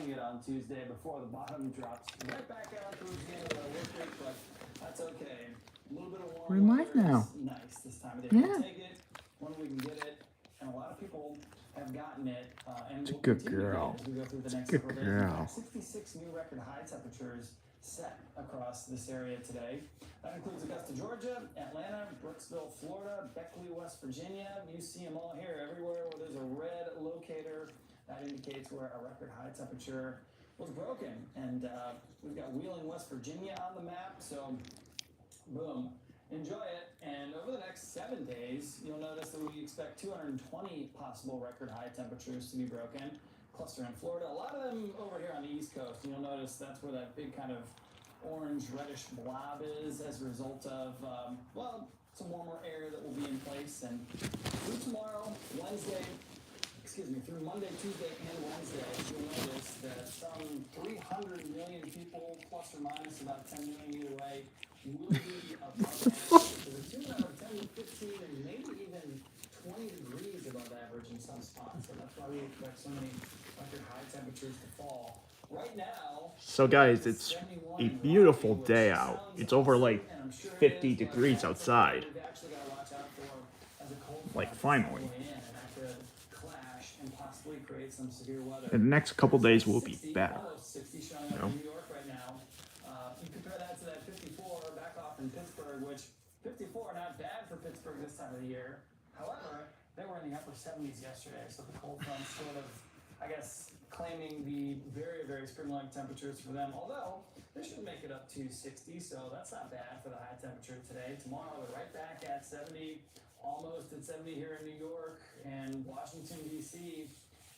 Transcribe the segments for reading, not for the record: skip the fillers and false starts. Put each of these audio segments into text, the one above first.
crushing it on Tuesday before the bottom drops right back out towards the end of the work week, but that's okay. A little bit of warm weather is nice this time of day. We'll take it when we can get it, and a lot of people have gotten it, and will continue to get it as we go through the next several days. In fact, 66 new record high temperatures set across this area today. That includes Augusta, Georgia, Atlanta, Brooksville, Florida, Beckley, West Virginia. You see them all here. Everywhere where there's a red locator, that indicates where a record high temperature was broken. And we've got Wheeling, West Virginia on the map. So, boom. Enjoy it. And over the next 7 days, you'll notice that we expect 220 possible record high temperatures to be broken. Cluster in Florida. A lot of them over here on the East Coast. You'll notice that's where that big kind of orange reddish blob is as a result of, well, some warmer air that will be in place. And through tomorrow, through Monday, Tuesday, and Wednesday, you'll notice that some 300 million people, plus or minus about 10 million either way, will be above average. So the tune of 10 to 15 and maybe even 20 degrees above average in some spots. So that's why we expect so many record high temperatures to fall. Right now, so guys, it's a beautiful day out. It's over like 50 degrees outside. Like finally. And the next couple days will be better. You know? You compare that to that 54 back off in Pittsburgh, which 54 not bad for Pittsburgh this time of the year. However, they were in the upper 70s yesterday, so the cold front sort of, I guess, claiming the very, very spring-like temperatures for them. Although they should make it up to 60, so that's not bad for the high temperature today. Tomorrow they're right back at 70, almost at 70 here in New York and Washington, D.C.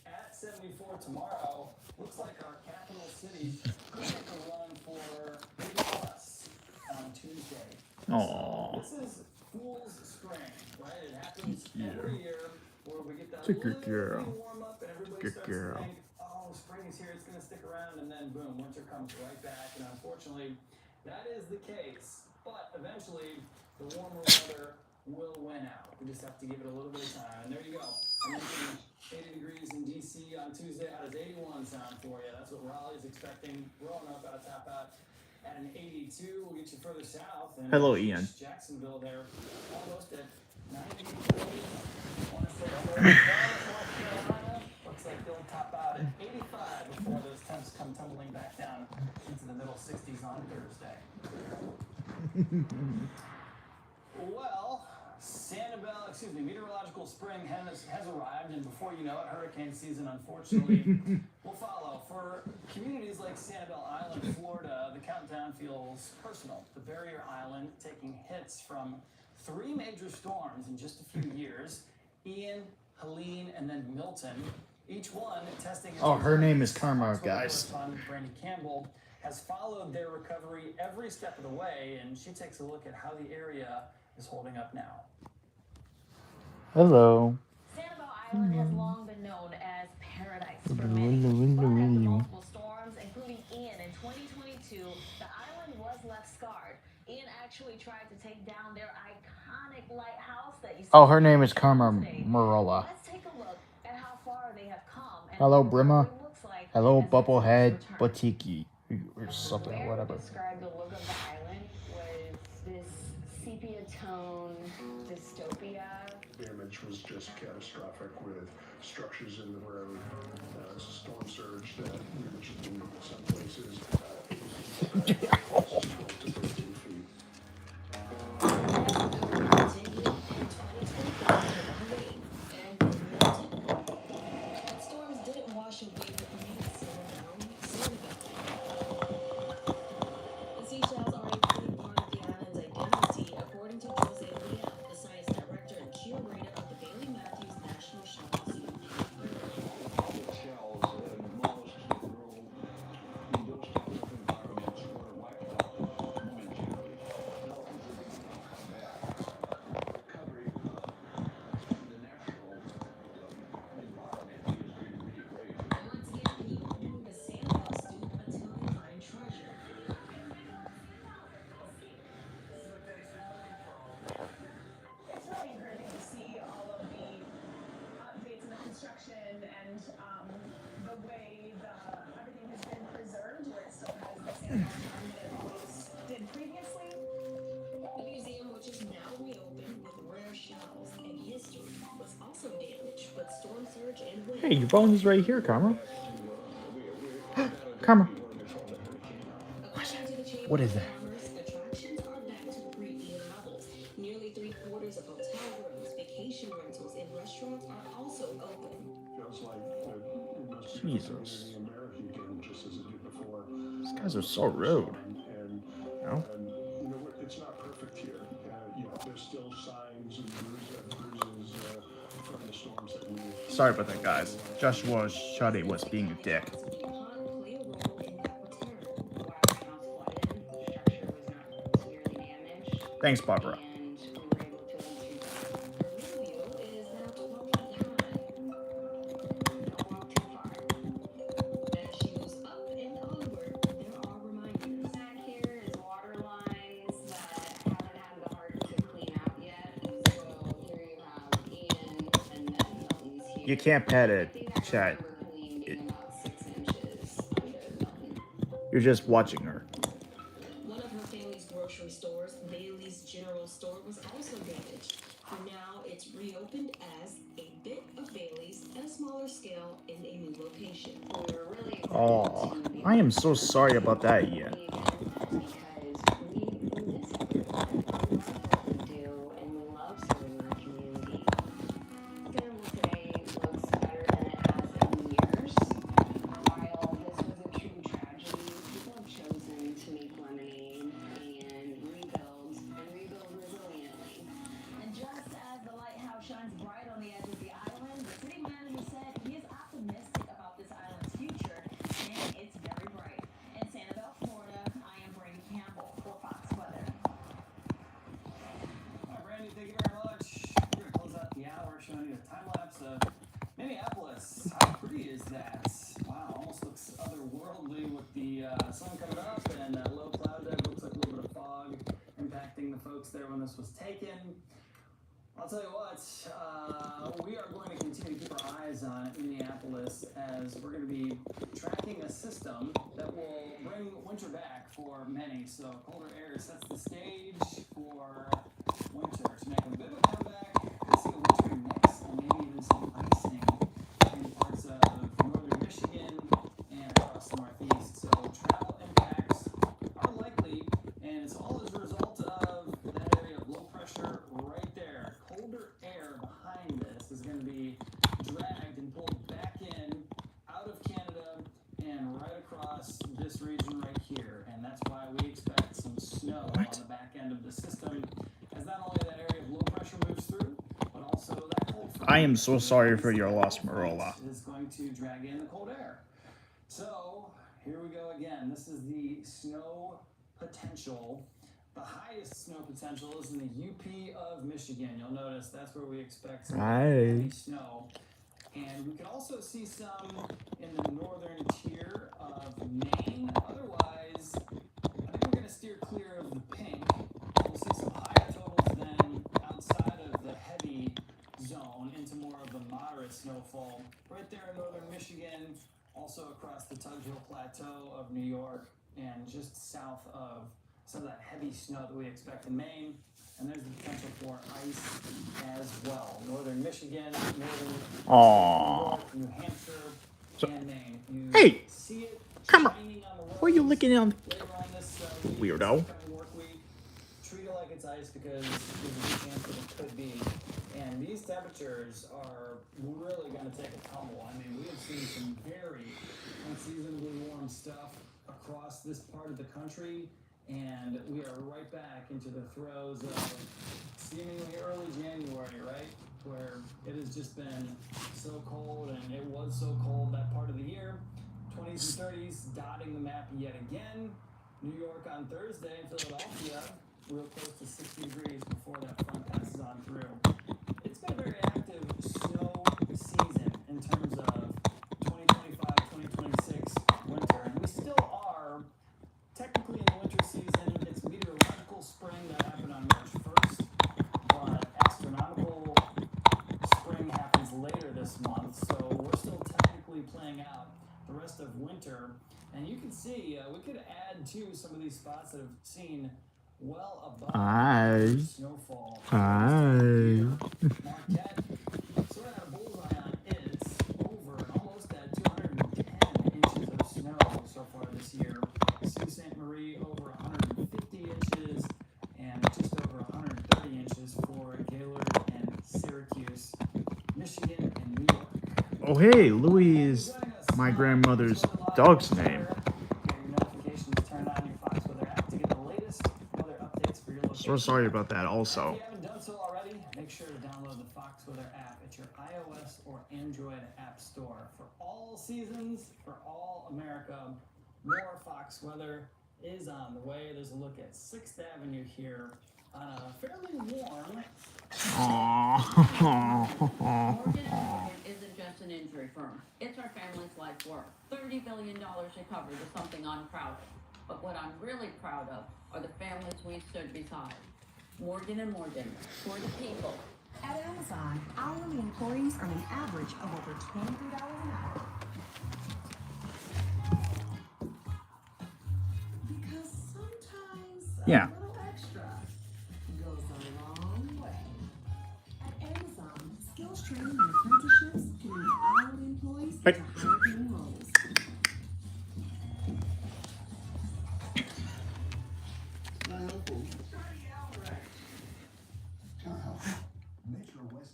At 74 tomorrow. Looks like our capital city could make a run for 80 plus on Tuesday. Aww. So this is Fool's Spring, right? It happens every year where we get that little warm up and everybody starts to think, oh, spring is here, it's going to stick around, and then boom, winter comes right back. And unfortunately, that is the case. But eventually, the warmer weather will win out. We just have to give it a little bit of time. And there you go. I mentioned 80 degrees in D.C. on Tuesday. How does 81 sound for you? That's what Raleigh's expecting. Roanoke got to top out at an 82. We'll get you further south. And hello, Ian. Jacksonville there, almost at 90 degrees. I want to say North Carolina. Looks like they'll top out at 85 before those temps come tumbling back down into the middle 60s on Thursday. Well, meteorological spring has arrived, and before you know it, hurricane season, unfortunately, will follow. For communities like Sanibel Island, Florida, the countdown feels personal. The barrier island taking hits from 3 major storms in just a few years: Ian, Helene, and then Milton. Each one testing. Oh, her name is Karma, guys. Brandy Campbell has followed their recovery every step of the way, and she takes a look at how the area is holding up now. Hello. Sanibel Island has long been known as paradise for many, but after multiple storms, including Ian in 2022, the island was left scarred. Ian actually tried to take down their iconic lighthouse that you see. Oh, her name is Karma Marola. Let's take a look at how far they have come. And hello, Brima. Like hello, Bubblehead Boutique or something, or whatever. Describe the look of the island was this sepia tone dystopia. Damage was just catastrophic with structures in the road, storm surge that reached in some places 8 feet, to 13 feet. Storms didn't wash away the immediate around the seashells are a key part of the island's identity, according to Jose Leon, the science director and curator of the Bailey Matthews National Shell Museum. Shells and mollusks that grow in those types of environments where Hey, your phone is right here, Karma. Karma. What is that? Attractions are back to pre-Ian levels. Nearly 3/4 of hotel rooms, vacation rentals, and restaurants are also open. Feels like it must be Jesus. in America again, just as it did before. These guys are so rude. And No? you know, it's not perfect here. You know, there's still signs and bruises from the storms that we. Sorry about that, guys. Joshua Shuddy was being a dick. Play a role in that return. Thanks, Barbara. And we were able to retrieve that. Her new view is now 12 feet high. Don't walk too far. As she goes up and onward, there are reminders. Back here is water lines that haven't had the heart to clean out yet. So here you have Ian and then Milton's here. You can't pet it, I think I chat. remember Colleen being about 6 inches under Milton. You're just watching her. One of her family's grocery stores, Bailey's General Store, was also damaged. For now, it's reopened as a bit of Bailey's at a smaller scale in a new location. We were really excited Oh, to be I am so sorry about that, Ian. because we miss everyone. We love what we do, and we love serving our community. Istanbul today looks better than it has in years. While this was a true tragedy, people have chosen to make lemonade and rebuild resiliently. And just as the lighthouse shines bright on the edge of the island, the city manager said he is optimistic about this island's future, and it's very bright. In Sanibel, Florida, I am Brady Campbell for Fox Weather. All right, Randy, thank you very much. We're going to close out the hour showing you a time lapse of Minneapolis. How pretty is that? Wow, almost looks otherworldly with the sun coming up and low cloud there. Looks like a little bit of fog impacting the folks there when this was taken. I'll tell you what, we are going to continue to keep our eyes on Minneapolis as we're going to be tracking a system that will bring winter back for many. So colder air sets the stage for winter to make a bit of a comeback. Could see a wintry mix and maybe even some icing in parts of northern Michigan and across the northeast. So travel impacts are likely, and it's all as a result of that area of low pressure right there. Colder air behind this is going to be dragged and pulled back in out of Canada and right across this region right here. And that's why we expect some snow on the back end of the system, as not only that area of low pressure moves through, but also that cold front I am so sorry for your loss, Marola. is going to drag in the cold air. So here we go again. This is the snow potential. The highest snow potential is in the UP of Michigan. You'll notice that's where we expect some heavy snow. And we can also see some in the northern tier of Maine. Otherwise, I think we're going to steer clear of the pink. We'll see some higher totals then outside of the heavy zone into more of the moderate snowfall. Right there in northern Michigan, also across the Tug Hill Plateau of New York, and just south of some of that heavy snow that we expect in Maine. And there's the potential for ice as well. Northern Michigan, northern Aww. New Hampshire, and Maine. You Hey, see it come on. shining on the roads What are you licking on? later on this Weirdo. this upcoming work week. Treat it like it's ice because there's a good chance that it could be. And these temperatures are really going to take a tumble. I mean, we have seen some very unseasonably warm stuff across this part of the country. And we are right back into the throes of seemingly early January, right? Where it has just been so cold, and it was so cold that part of the year. 20s and 30s dotting the map yet again. New York on Thursday, Philadelphia, real close to 60 degrees before that front passes on through. It's been a very active snow season in terms of 2025, 2026 winter. And we still are technically in the winter season. It's meteorological spring that happened on March 1st, but astronomical spring happens later this month. So we're still technically playing out the rest of winter. And you can see, we could add to some of these spots that have seen well above snowfall. Marquette, so we're at a bullseye on it over this year. Sault Ste. Marie over 150 inches and just over 130 inches for Gaylord and Syracuse, Michigan, and New York. Oh, hey, Louis is my grandmother's dog's name. Get your notifications turned on your Fox Weather app to get the latest weather updates for your location. So sorry about that If also. you haven't done so already, make sure to download the Fox Weather app at your iOS or Android app store. For all seasons, for all America, more Fox Weather is on the way. There's a look at 6th Avenue here on a fairly warm. Morgan isn't just an injury firm. It's our family's life work. $30 billion recovered is something I'm proud of. But what I'm really proud of are the families we stood beside. Morgan & Morgan, for the people. At Amazon, hourly employees earn an average of over $23 an hour. Because sometimes Yeah. a little extra goes a long way. At Amazon, skills training and apprenticeships can move hourly employees Hey. into higher paying roles.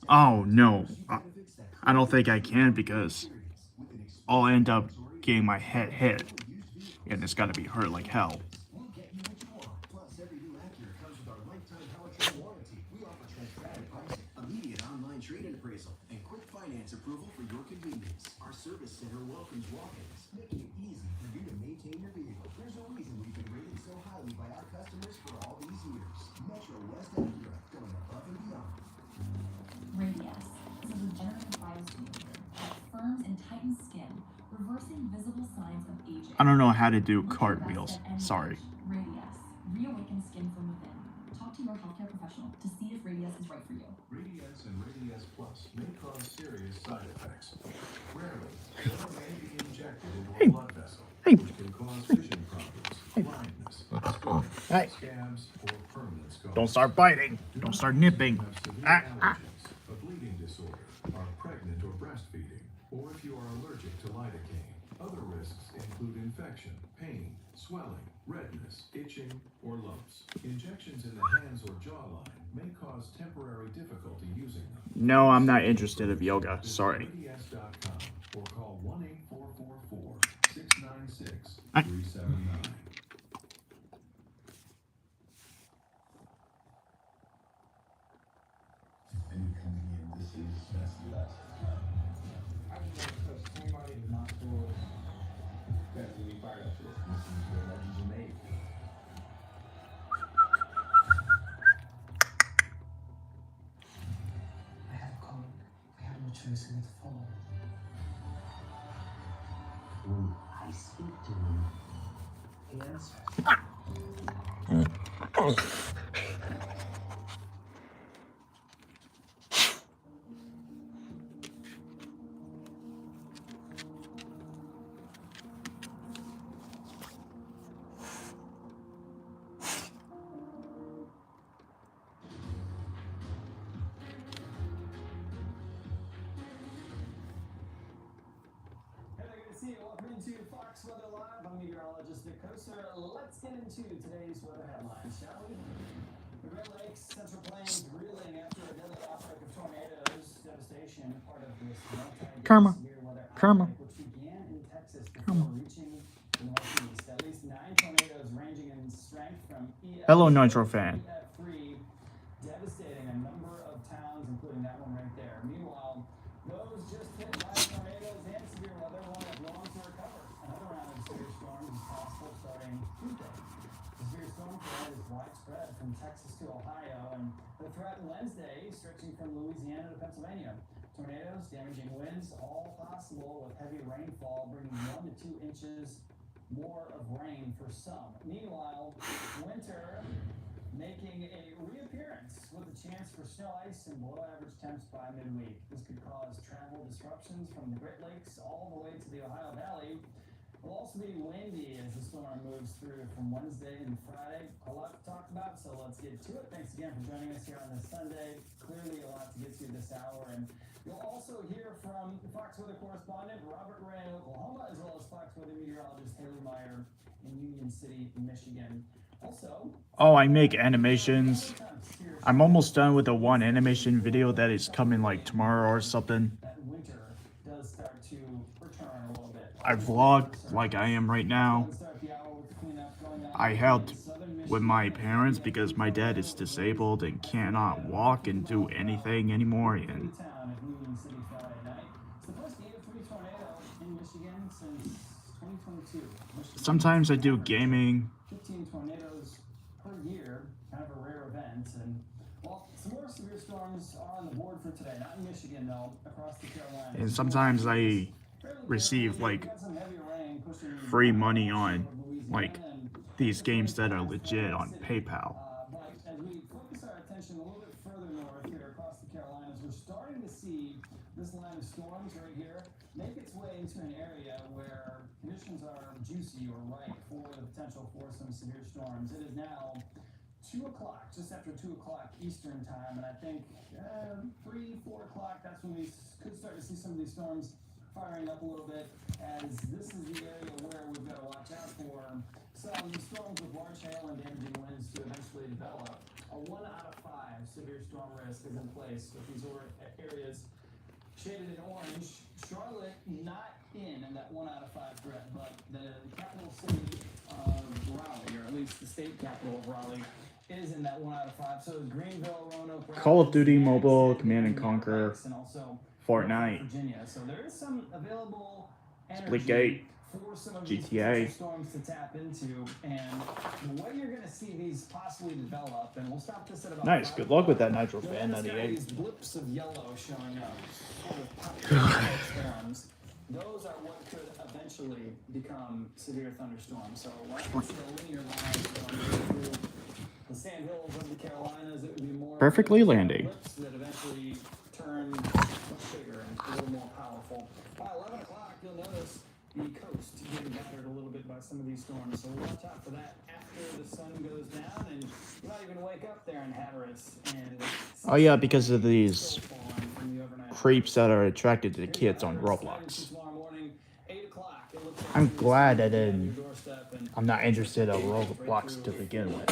Oh, no. I don't think I can because I'll end up getting my head hit. And it's gotta be hurt like hell. We'll get you what you want. Plus, every new Acura comes with our lifetime powertrain warranty. We offer transparent pricing, immediate online trade-in appraisal, and quick finance approval for your convenience. Our service center welcomes walk-ins, making it easy for you to maintain your vehicle. There's a reason we've been rated so highly by our customers for all these years. Metro West Acura, going above and beyond. Radius is a regenerative biostimulator that firms and tightens skin, reversing visible signs of aging. I don't know how to do Look your cartwheels. best at any Sorry. age. Radius. Reawaken skin from within. Talk to your healthcare professional to see if Radius is right for you. Radius and Radius Plus may cause serious side effects. Rarely, they may be injected into a blood vessel, which can cause vision problems, blindness, scarring, Hey. scabs, or permanent scars. Don't start biting. Don't start nipping. Have severe Ah, ah. allergens, a bleeding disorder, are pregnant or breastfeeding, or if you are allergic to lidocaine. Other risks include infection, pain, swelling, redness, itching, or lumps. Injections in the hands or jawline may cause temporary difficulty using them. No, I'm not interested in yoga. Sorry. Radius.com or call 1-844-696-379. And you coming in, this is messy last time. I would not trust anybody in the hospital that really fired up this. This is where legends are made. I had a code. I had no choice in the fall. When I speak to him, he answers. Hey there, good to see you. Welcome into Fox Weather Live. I'm meteorologist Nick Koser. Let's get into today's weather headlines, shall we? The Great Lakes, Central Plains reeling after a deadly outbreak of tornadoes. Devastation, part of this multi-day Karma. severe weather Karma. outbreak, which began in Texas before reaching the Northeast. At least 9 tornadoes ranging in strength from EF Hello, Nitro fan. EF3, devastating a number of towns, including that one right there. Meanwhile, those just hit by tornadoes and severe weather won't have long to recover. Another round of severe storms is possible starting Tuesday. The severe storm threat is widespread from Texas to Ohio, and the threat Wednesday stretching from Louisiana to Pennsylvania. Tornadoes, damaging winds, all possible with heavy rainfall, bringing 1 to 2 inches more of rain for some. Meanwhile, winter making a reappearance with a chance for snow, ice, and below average temps by midweek. This could cause travel disruptions from the Great Lakes all the way to the Ohio Valley. We'll also also be windy as the storm moves through from Wednesday and Friday. A lot to talk about, so let's get to it. Thanks again for joining us here on this Sunday. Clearly a lot to get to this hour, and you'll also hear from Fox Weather correspondent Robert Ray in Oklahoma, as well as Fox Weather meteorologist Haley Meyer in Union City, Michigan. Also, I make animations. I'm almost done with the one animation video that is coming like tomorrow or something. that winter does start to return a little bit. I vlog like I am right now. Start the hour with cleanup going on I helped in southern with my parents because my dad is disabled and cannot walk and do anything anymore. And town of Union City Friday night. It's the first 8.3 tornado in Michigan since 2022. Michigan sometimes I do gaming. 15 tornadoes per year, kind of a rare event. And well, some more severe storms are on the board for today. Not in Michigan though, across the Carolinas. And sometimes I receive like free money on like these games that are legit on PayPal. But as we focus our attention a little bit further north here across the Carolinas, we're starting to see this line of storms right here make its way into an area where conditions are juicy or ripe for the potential for some severe storms. It is now 2 o'clock, just after 2 o'clock Eastern time, and I think 3, 4 o'clock, that's when we could start to see some of these storms firing up a little bit, as this is the area where we've got to watch out for some storms with large hail and damaging winds to eventually develop. A 1 out of 5 severe storm risk is in place with these areas shaded in orange. Charlotte not in that 1 out of 5 threat, but the capital city of Raleigh, or at least the state capital of Raleigh, is in that 1 out of 5. So is Greenville, Roanoke, Call of Duty Madison, Mobile, Command and Conquer, and also Fortnite, Virginia. So there is some available Splitgate, energy for some of these GTA. potential storms to tap into, and the way you're going to see these possibly develop, and we'll stop this at about Nice. 5 Good luck with that o'clock. Nitro You'll Fan notice there are 98. these blips of yellow showing up, sort of popping storms. Those are what could eventually become severe thunderstorms. So once it's a linear line going through the sand hills of the Carolinas, it would be more Perfectly landing. blips that eventually turn much bigger and a little more powerful. By 11 o'clock, you'll notice the coast getting battered a little bit by some of these storms. So watch out for that after the sun goes down, and you might even wake up there in Hatteras and Oh yeah, because of these snow falling from the overnight. creeps that are attracted to the kids on Roblox. I'm glad I didn't. I'm not interested in Roblox to begin with.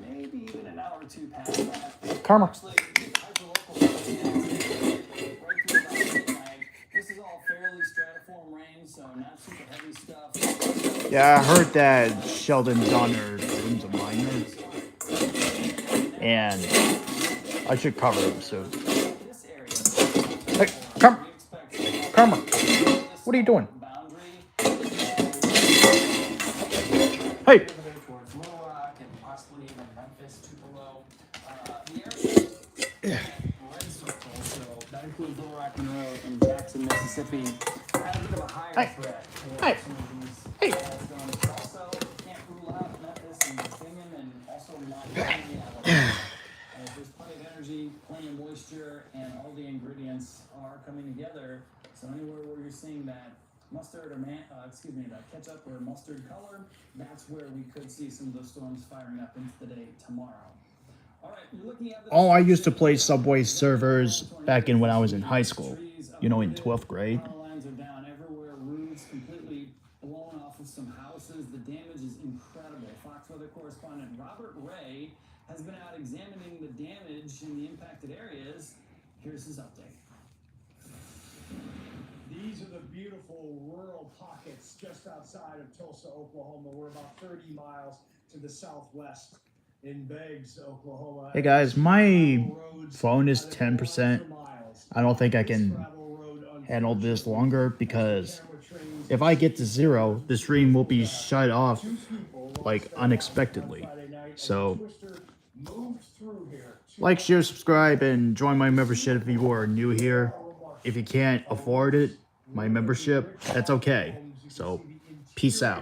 Maybe even an hour or two past that. Karma. Actually, hyperlocal right through about midnight. This is all fairly stratiform rain, so not super heavy stuff. Yeah, I heard that Sheldon Donner is a minor, and I should cover him soon. This area, Hey, Karma! we expect Karma! What are you doing? Hey! towards Little Rock and possibly even Memphis, Tupelo. The area red circle, so that includes Little Rock and Jackson, Mississippi, had a bit of a higher Hey. threat for Hey. some of these Hey. storms. But also, can't rule out Memphis and Bingham, and also Montgomery, Alabama. There's plenty of energy, plenty of moisture, and all the ingredients are coming together. So anywhere where you're seeing that mustard or that ketchup or mustard color, that's where we could see some of those storms firing up into the day tomorrow. All right, you're looking at the I used to play Subway servers back in when I was in high school. You know, in 12th grade. Power lines are down everywhere, roofs completely blown off of some houses. The damage is incredible. Fox Weather correspondent Robert Ray has been out examining the damage in the impacted areas. Here's his update. These are the beautiful rural pockets just outside of Tulsa, Oklahoma. We're about 30 miles to the southwest in Beggs, Oklahoma. Hey guys, my phone is 10%. I don't think I can handle this longer because if I get to 0, the stream will be shut off like unexpectedly. So like, share, subscribe, and join my membership if you are new here. If you can't afford it, my membership, that's okay. So peace out.